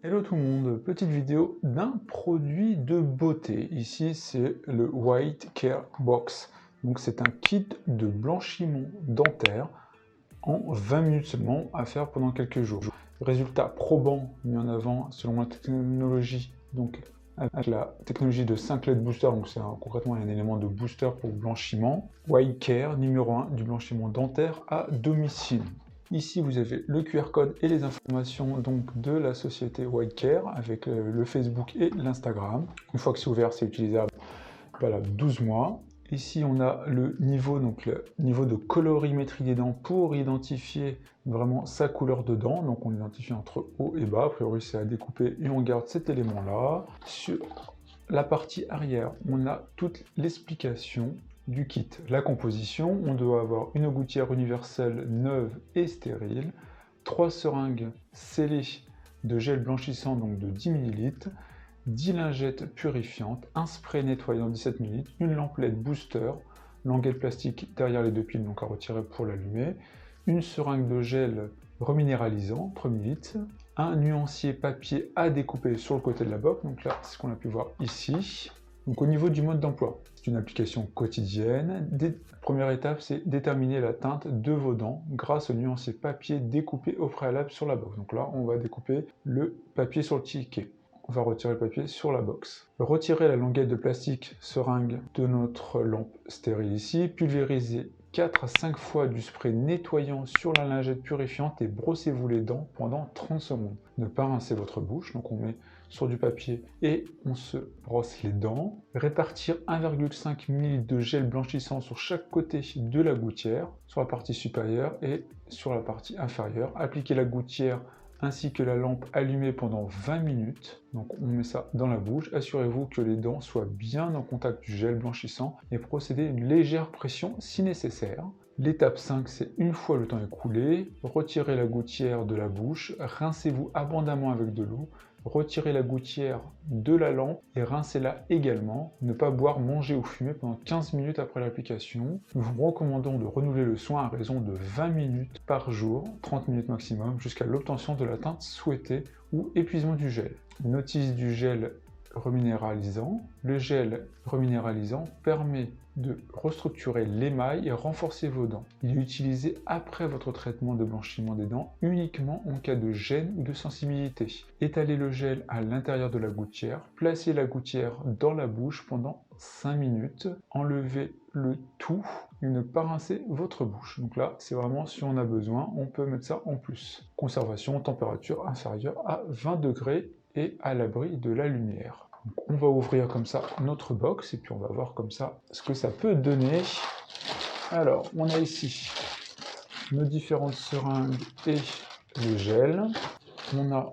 Hello tout le monde, petite vidéo d'un produit de beauté. Ici c'est le White Care Box. Donc c'est un kit de blanchiment dentaire en 20 minutes seulement à faire pendant quelques jours. Résultat probant mis en avant selon la technologie, donc avec la technologie de 5 LED booster, donc c'est concrètement un élément de booster pour le blanchiment. White Care numéro 1 du blanchiment dentaire à domicile. Ici, vous avez le QR code et les informations donc de la société White Care avec le Facebook et l'Instagram. Une fois que c'est ouvert, c'est utilisable valable 12 mois. Ici, on a le niveau de colorimétrie des dents pour identifier vraiment sa couleur de dents. Donc, on identifie entre haut et bas. A priori, c'est à découper et on garde cet élément-là. Sur la partie arrière, on a toute l'explication du kit. La composition, on doit avoir une gouttière universelle neuve et stérile, 3 seringues scellées de gel blanchissant donc de 10 ml, 10 lingettes purifiantes, un spray nettoyant 17 ml, une lampe LED booster, languette plastique derrière les deux piles donc à retirer pour l'allumer, une seringue de gel reminéralisant 3 ml, un nuancier papier à découper sur le côté de la box, donc là c'est ce qu'on a pu voir ici. Donc au niveau du mode d'emploi, c'est une application quotidienne. Première étape, c'est déterminer la teinte de vos dents grâce au nuancier papier découpé au préalable sur la box. Donc là, on va découper le papier sur le ticket. On va retirer le papier sur la box. Retirer la languette de plastique seringue de notre lampe stérile ici. Pulvériser 4 à 5 fois du spray nettoyant sur la lingette purifiante et brossez-vous les dents pendant 30 secondes. Ne pas rincer votre bouche, donc on met sur du papier et on se brosse les dents. Répartir 1,5 ml de gel blanchissant sur chaque côté de la gouttière, sur la partie supérieure et sur la partie inférieure. Appliquer la gouttière ainsi que la lampe allumée pendant 20 minutes. Donc on met ça dans la bouche. Assurez-vous que les dents soient bien en contact du gel blanchissant et procédez à une légère pression si nécessaire. L'étape 5, c'est une fois le temps écoulé, retirez la gouttière de la bouche, rincez-vous abondamment avec de l'eau, retirez la gouttière de la lampe et rincez-la également. Ne pas boire, manger ou fumer pendant 15 minutes après l'application. Nous vous recommandons de renouveler le soin à raison de 20 minutes par jour, 30 minutes maximum, jusqu'à l'obtention de la teinte souhaitée ou épuisement du gel. Notice du gel reminéralisant. Le gel reminéralisant permet de restructurer l'émail et renforcer vos dents. Il est utilisé après votre traitement de blanchiment des dents uniquement en cas de gêne ou de sensibilité. Étalez le gel à l'intérieur de la gouttière, placez la gouttière dans la bouche pendant 5 minutes, enlevez le tout et ne pas rincer votre bouche. Donc là, c'est vraiment si on a besoin, on peut mettre ça en plus. Conservation, température inférieure à 20 degrés et à l'abri de la lumière. Donc on va ouvrir comme ça notre box et puis on va voir comme ça ce que ça peut donner. Alors, on a ici nos différentes seringues et le gel. On a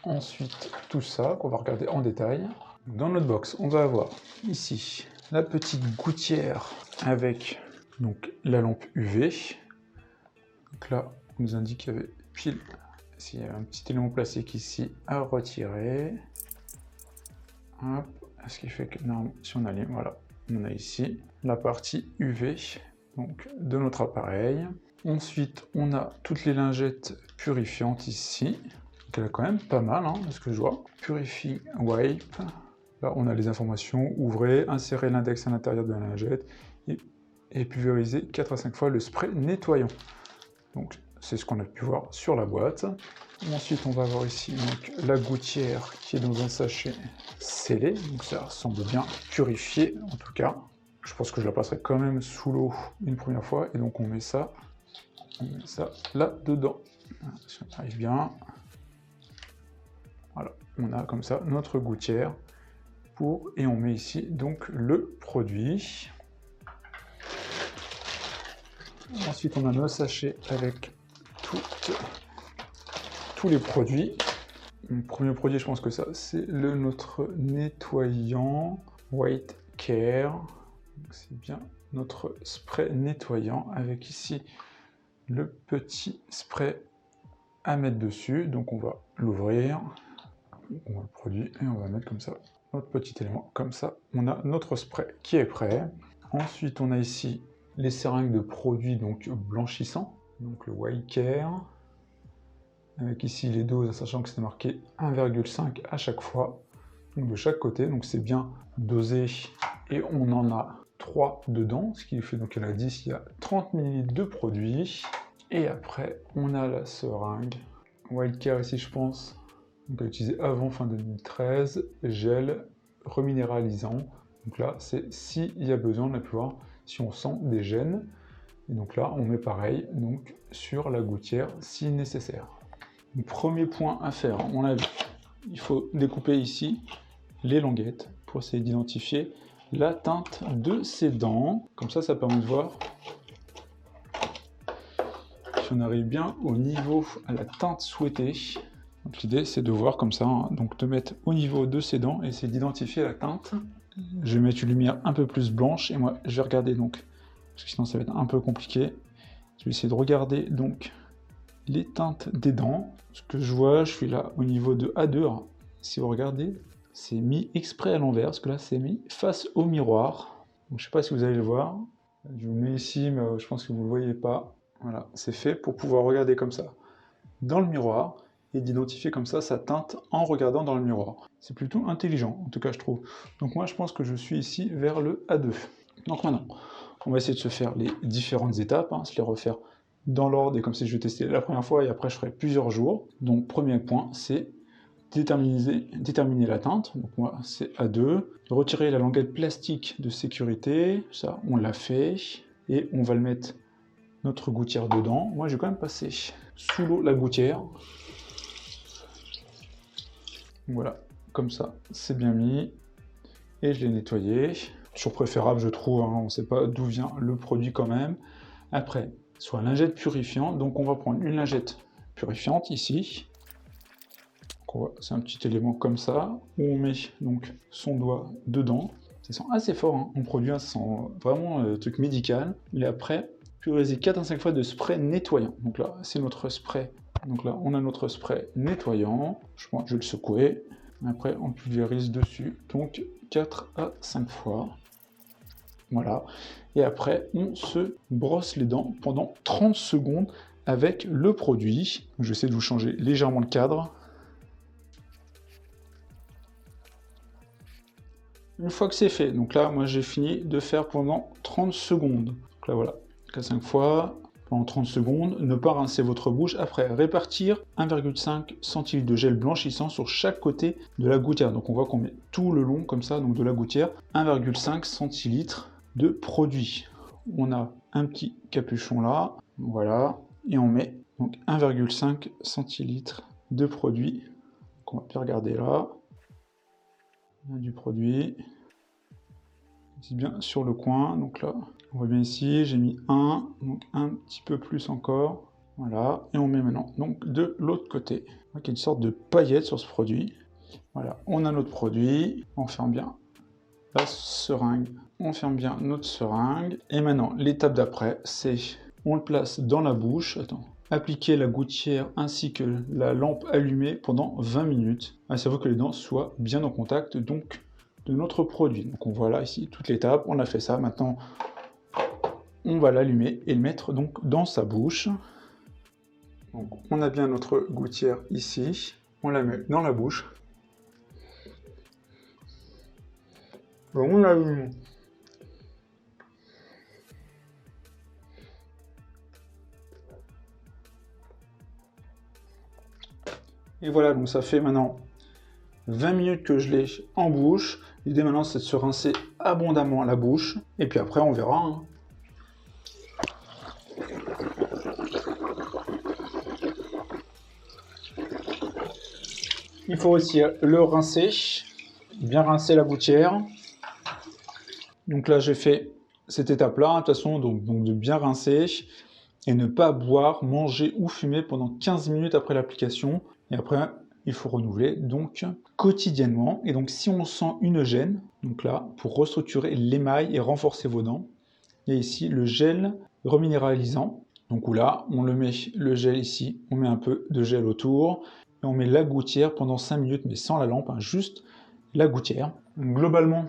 ensuite tout ça qu'on va regarder en détail. Dans notre box, on va avoir ici la petite gouttière avec donc la lampe UV. Donc là, on nous indique qu'il y avait pile, s'il y a un petit élément plastique ici à retirer. Hop, ce qui fait que non, si on allume, voilà, on a ici la partie UV donc de notre appareil. Ensuite, on a toutes les lingettes purifiantes ici. Donc elle a quand même pas mal, hein, de ce que je vois. Purify Wipe. Là, on a les informations. Ouvrez, insérez l'index à l'intérieur de la lingette et pulvérisez 4 à 5 fois le spray nettoyant. Donc, c'est ce qu'on a pu voir sur la boîte. Ensuite, on va avoir ici donc, la gouttière qui est dans un sachet scellé. Donc, ça semble bien purifié, en tout cas. Je pense que je la passerai quand même sous l'eau une première fois. Et donc, on met ça là-dedans. Si on arrive bien. Voilà, on a comme ça notre gouttière. Et on met ici donc le produit. Ensuite, on a nos sachets avec tous les produits. Le premier produit, je pense que ça, c'est notre nettoyant White Care. C'est bien notre spray nettoyant avec ici le petit spray à mettre dessus. Donc, on va l'ouvrir. On va le produit et on va mettre comme ça notre petit élément. Comme ça, on a notre spray qui est prêt. Ensuite, on a ici les seringues de produits donc blanchissants, donc le White Care. avec ici les doses, sachant que c'est marqué 1,5 à chaque fois, donc de chaque côté, donc c'est bien dosé, et on en a 3 dedans, ce qui fait, donc il y en a 10, il y a 30 ml de produit, et après on a la seringue, Wildcare ici je pense, donc à utiliser avant fin 2013, gel reminéralisant, donc là c'est s'il y a besoin, on a pu voir si on sent des gènes, et donc là on met pareil, donc sur la gouttière si nécessaire. Le premier point à faire, on l'a vu, il faut découper ici les languettes pour essayer d'identifier la teinte de ces dents. Comme ça permet de voir si on arrive bien au niveau, à la teinte souhaitée. L'idée c'est de voir comme ça, hein, donc de mettre au niveau de ces dents et essayer d'identifier la teinte. Je vais mettre une lumière un peu plus blanche et moi je vais regarder donc, parce que sinon ça va être un peu compliqué. Je vais essayer de regarder donc les teintes des dents. Ce que je vois, je suis là au niveau de A2. Alors, si vous regardez, c'est mis exprès à l'envers, parce que là c'est mis face au miroir. Donc, je ne sais pas si vous allez le voir. Je vous mets ici, mais je pense que vous ne le voyez pas. Voilà, c'est fait pour pouvoir regarder comme ça dans le miroir et d'identifier comme ça sa teinte en regardant dans le miroir. C'est plutôt intelligent, en tout cas je trouve. Donc moi je pense que je suis ici vers le A2. Donc maintenant, on va essayer de se faire les différentes étapes, se les refaire dans l'ordre et comme si je vais tester la première fois et après je ferai plusieurs jours. Donc premier point, c'est déterminer la teinte. Donc moi c'est A2. Retirer la languette plastique de sécurité, ça on l'a fait. Et on va le mettre notre gouttière dedans. Moi je vais quand même passer sous l'eau la gouttière. Voilà, comme ça c'est bien mis. Et je l'ai nettoyé. Toujours préférable je trouve, on ne sait pas d'où vient le produit quand même. Après, soit lingette purifiante, donc on va prendre une lingette purifiante ici. C'est un petit élément comme ça, où on met donc son doigt dedans. Ça sent assez fort, en produit, ça sent vraiment truc médical. Et après, pulvériser 4 à 5 fois de spray nettoyant. Donc là, c'est notre spray. Donc là, on a notre spray nettoyant. Je vais le secouer. Après, on pulvérise dessus. Donc 4 à 5 fois. Voilà. Et après, on se brosse les dents pendant 30 secondes avec le produit. Je vais essayer de vous changer légèrement le cadre. Une fois que c'est fait, donc là, moi j'ai fini de faire pendant 30 secondes. Donc là, voilà, 4-5 fois, pendant 30 secondes. Ne pas rincer votre bouche. Après, répartir 1,5 centilitres de gel blanchissant sur chaque côté de la gouttière. Donc on voit qu'on met tout le long comme ça, donc de la gouttière, 1,5 centilitres de produit. On a un petit capuchon là, voilà, et on met donc 1,5 centilitres de produit. Donc on va bien regarder là. On a du produit. C'est bien sur le coin, donc là, on voit bien ici, j'ai mis un, donc un petit peu plus encore. Voilà, et on met maintenant donc de l'autre côté. Donc il y a une sorte de paillette sur ce produit. Voilà, on a notre produit, on ferme bien la seringue, on ferme bien notre seringue. Et maintenant, l'étape d'après, c'est on le place dans la bouche. Attends. Appliquer la gouttière ainsi que la lampe allumée pendant 20 minutes. Il faut que les dents soient bien en contact donc de notre produit. Donc on voit là ici toute l'étape, on a fait ça. Maintenant, on va l'allumer et le mettre donc dans sa bouche. Donc on a bien notre gouttière ici, on la met dans la bouche. On l'allume. Et voilà, donc ça fait maintenant 20 minutes que je l'ai en bouche. L'idée maintenant c'est de se rincer abondamment la bouche. Et puis après on verra. Il faut aussi le rincer. Bien rincer la gouttière. Donc là j'ai fait cette étape-là, de toute façon, donc de bien rincer. Et ne pas boire, manger ou fumer pendant 15 minutes après l'application. Et après, il faut renouveler donc quotidiennement. Et donc si on sent une gêne, donc là, pour restructurer l'émail et renforcer vos dents, il y a ici le gel reminéralisant. Donc où là, on le met, le gel ici, on met un peu de gel autour, et on met la gouttière pendant 5 minutes, mais sans la lampe, juste la gouttière. Donc, globalement,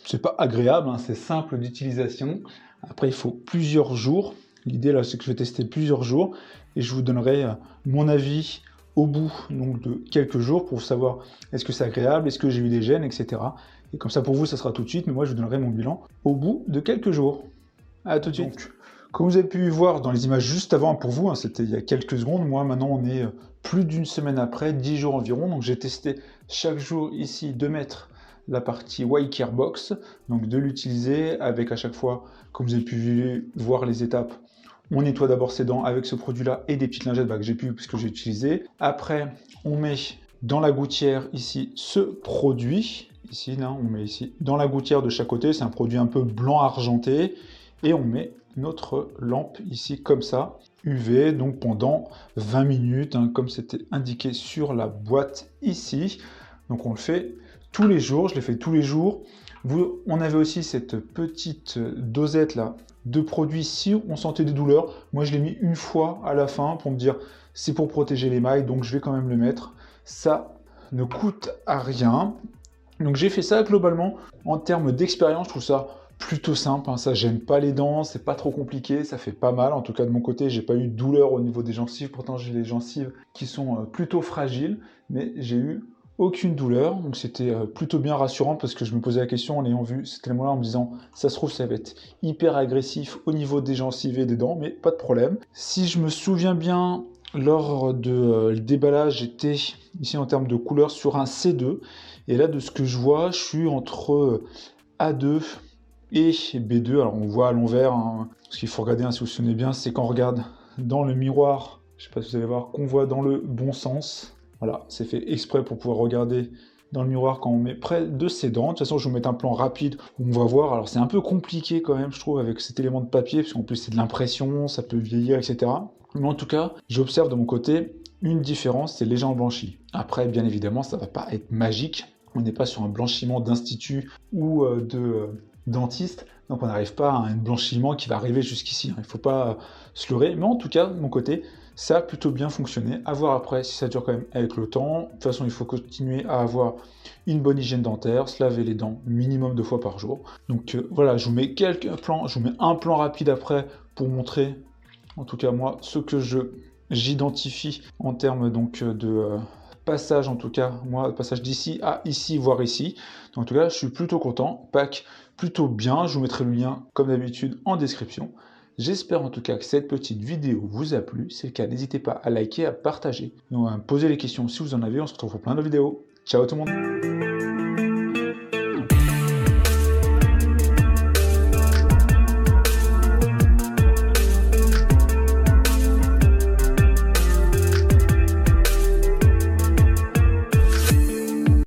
c'est pas agréable, c'est simple d'utilisation. Après, il faut plusieurs jours. L'idée là, c'est que je vais tester plusieurs jours et je vous donnerai mon avis au bout donc, de quelques jours pour savoir est-ce que c'est agréable, est-ce que j'ai eu des gènes, etc. Et comme ça pour vous, ça sera tout de suite, mais moi je vous donnerai mon bilan au bout de quelques jours. À tout de suite. Donc, comme vous avez pu voir dans les images juste avant pour vous, hein, c'était il y a quelques secondes, moi maintenant on est plus d'une semaine après, 10 jours environ, donc j'ai testé chaque jour ici de mettre la partie Y-Care Box, donc de l'utiliser avec à chaque fois, comme vous avez pu voir les étapes, on nettoie d'abord ses dents avec ce produit-là et des petites lingettes que j'ai pu, puisque j'ai utilisé. Après, on met dans la gouttière ici ce produit, ici, là, on met ici dans la gouttière de chaque côté, c'est un produit un peu blanc argenté, et on met notre lampe ici comme ça, UV, donc pendant 20 minutes, hein, comme c'était indiqué sur la boîte ici. Donc on le fait tous les jours, je l'ai fait tous les jours. On avait aussi cette petite dosette là de produits si on sentait des douleurs. Moi je l'ai mis une fois à la fin pour me dire c'est pour protéger les mailles, donc je vais quand même le mettre. Ça ne coûte à rien. Donc j'ai fait ça globalement. En termes d'expérience, je trouve ça plutôt simple, hein. Ça gêne pas les dents, c'est pas trop compliqué, ça fait pas mal. En tout cas de mon côté, j'ai pas eu de douleur au niveau des gencives. Pourtant j'ai les gencives qui sont plutôt fragiles, mais j'ai eu aucune douleur, donc c'était plutôt bien rassurant parce que je me posais la question en ayant vu cet élément-là en me disant ça se trouve ça va être hyper agressif au niveau des gencives et des dents, mais pas de problème. Si je me souviens bien, lors de le déballage, j'étais ici en termes de couleur sur un C2, et là de ce que je vois, je suis entre A2 et B2. Alors on voit à l'envers, hein, ce qu'il faut regarder, hein, si vous vous souvenez bien, c'est quand on regarde dans le miroir, je sais pas si vous allez voir, qu'on voit dans le bon sens. Voilà, c'est fait exprès pour pouvoir regarder dans le miroir quand on met près de ses dents. De toute façon, je vais vous mettre un plan rapide où on va voir. Alors, c'est un peu compliqué quand même, je trouve, avec cet élément de papier, parce qu'en plus, c'est de l'impression, ça peut vieillir, etc. Mais en tout cas, j'observe de mon côté une différence, c'est légèrement blanchi. Après, bien évidemment, ça ne va pas être magique. On n'est pas sur un blanchiment d'institut ou de dentiste. Donc, on n'arrive pas à un blanchiment qui va arriver jusqu'ici. Il ne faut pas se leurrer. Mais en tout cas, de mon côté, ça a plutôt bien fonctionné. À voir après si ça dure quand même avec le temps. De toute façon, il faut continuer à avoir une bonne hygiène dentaire, se laver les dents minimum 2 fois par jour. Donc voilà, je vous mets quelques plans, je vous mets un plan rapide après pour montrer, en tout cas moi, ce que j'identifie en termes donc de passage, en tout cas moi, passage d'ici à ici, voire ici. Donc, en tout cas, je suis plutôt content. Pack plutôt bien. Je vous mettrai le lien comme d'habitude en description. J'espère en tout cas que cette petite vidéo vous a plu. Si c'est le cas, n'hésitez pas à liker, à partager. Et on va me poser les questions si vous en avez. On se retrouve pour plein de vidéos. Ciao tout le monde!